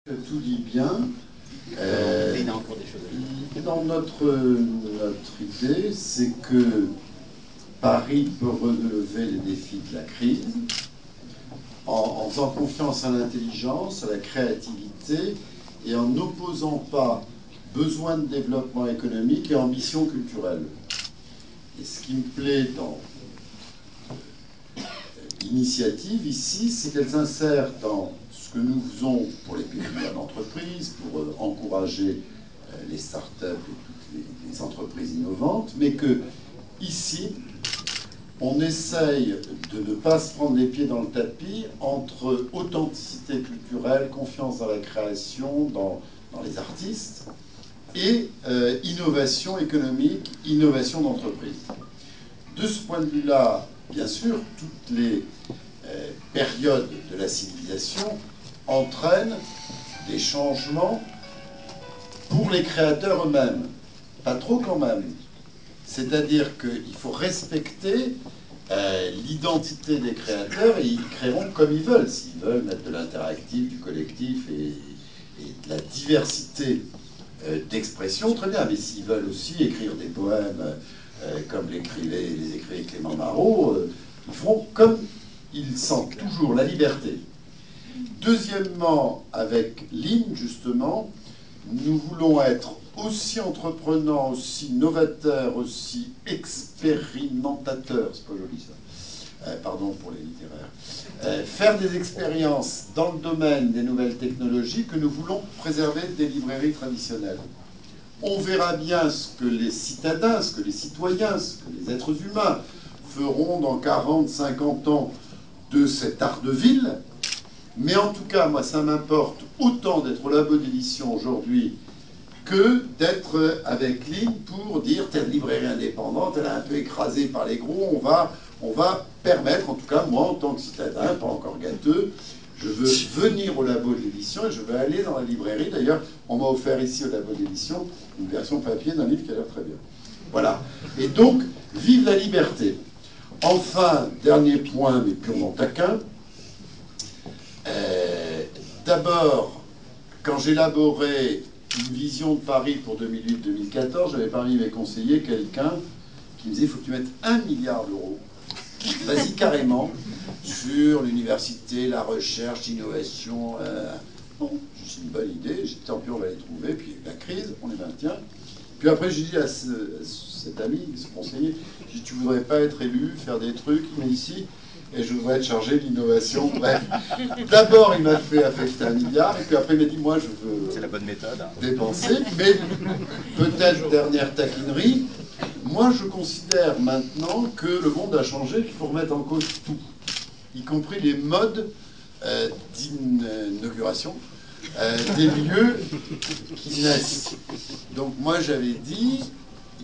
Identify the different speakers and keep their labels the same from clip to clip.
Speaker 1: Tout dit bien. Dans notre idée, c'est que Paris peut relever les défis de la crise en faisant confiance à l'intelligence, à la créativité et en n'opposant pas besoin de développement économique et ambition culturelle. Et ce qui me plaît dans l'initiative ici, c'est qu'elle s'insère dans ce que nous faisons pour les PME d'entreprise, pour encourager les startups et toutes les entreprises innovantes, mais que ici, on essaye de ne pas se prendre les pieds dans le tapis entre authenticité culturelle, confiance dans la création, dans les artistes, et innovation économique, innovation d'entreprise. De ce point de vue-là, bien sûr, toutes les périodes de la civilisation entraînent des changements pour les créateurs eux-mêmes. Pas trop quand même. C'est-à-dire qu'il faut respecter l'identité des créateurs et ils créeront comme ils veulent. S'ils veulent mettre de l'interactif, du collectif et de la diversité d'expression, très bien. Mais s'ils veulent aussi écrire des poèmes comme les écrivait Clément Marot, ils feront comme ils sentent toujours la liberté. Deuxièmement, avec Lean, justement, nous voulons être aussi entreprenants, aussi novateurs, aussi expérimentateurs, c'est pas joli ça, pardon pour les littéraires, faire des expériences dans le domaine des nouvelles technologies que nous voulons préserver des librairies traditionnelles. On verra bien ce que les citadins, ce que les citoyens, ce que les êtres humains feront dans 40, 50 ans de cet art de ville. Mais en tout cas, moi, ça m'importe autant d'être au labo d'édition aujourd'hui que d'être avec Lean pour dire telle librairie indépendante, elle est un peu écrasée par les gros, on va permettre, en tout cas moi en tant que citadin, pas encore gâteux, je veux venir au labo de l'édition et je veux aller dans la librairie. D'ailleurs, on m'a offert ici au labo d'édition une version papier d'un livre qui a l'air très bien. Voilà. Et donc, vive la liberté. Enfin, dernier point, mais purement taquin. D'abord, quand j'élaborais une vision de Paris pour 2008-2014, j'avais parmi mes conseillers quelqu'un qui me disait il faut que tu mettes 1 milliard d'euros, vas-y carrément, sur l'université, la recherche, l'innovation. Bon, c'est une bonne idée, j'ai dit tant pis on va les trouver, puis la crise, on les maintient. Puis après j'ai dit à cet ami, ce conseiller, j'ai dit tu voudrais pas être élu, faire des trucs, mais ici, et je voudrais être chargé de l'innovation. Bref, d'abord il m'a fait affecter 1 milliard, et puis après il m'a dit moi je veux
Speaker 2: c'est la bonne méthode, hein.
Speaker 1: Dépenser, mais peut-être dernière taquinerie, moi je considère maintenant que le monde a changé, qu'il faut remettre en cause tout, y compris les modes d'inauguration des lieux qui naissent. Donc moi j'avais dit,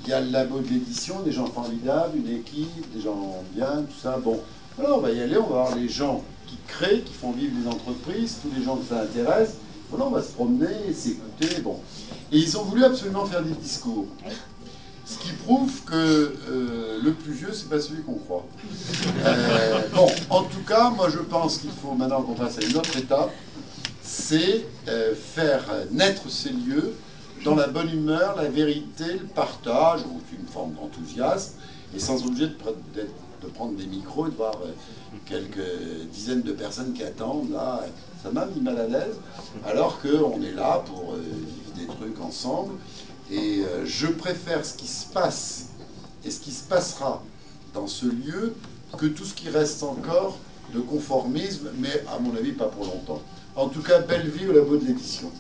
Speaker 1: il y a le labo de l'édition, des gens formidables, une équipe, des gens bien, tout ça, bon. Alors on va y aller, on va voir les gens qui créent, qui font vivre les entreprises, tous les gens que ça intéresse. Voilà, on va se promener, s'écouter, bon. Et ils ont voulu absolument faire des discours. Ce qui prouve que le plus vieux, c'est pas celui qu'on croit. Bon, en tout cas, moi je pense qu'il faut maintenant qu'on passe à une autre étape, c'est faire naître ces lieux dans la bonne humeur, la vérité, le partage, ou une forme d'enthousiasme, et sans obligé de prendre des micros et de voir quelques dizaines de personnes qui attendent, là, ça m'a mis mal à l'aise, alors qu'on est là pour vivre des trucs ensemble. Et je préfère ce qui se passe et ce qui se passera dans ce lieu que tout ce qui reste encore de conformisme, mais à mon avis pas pour longtemps. En tout cas, belle vie au labo de l'édition.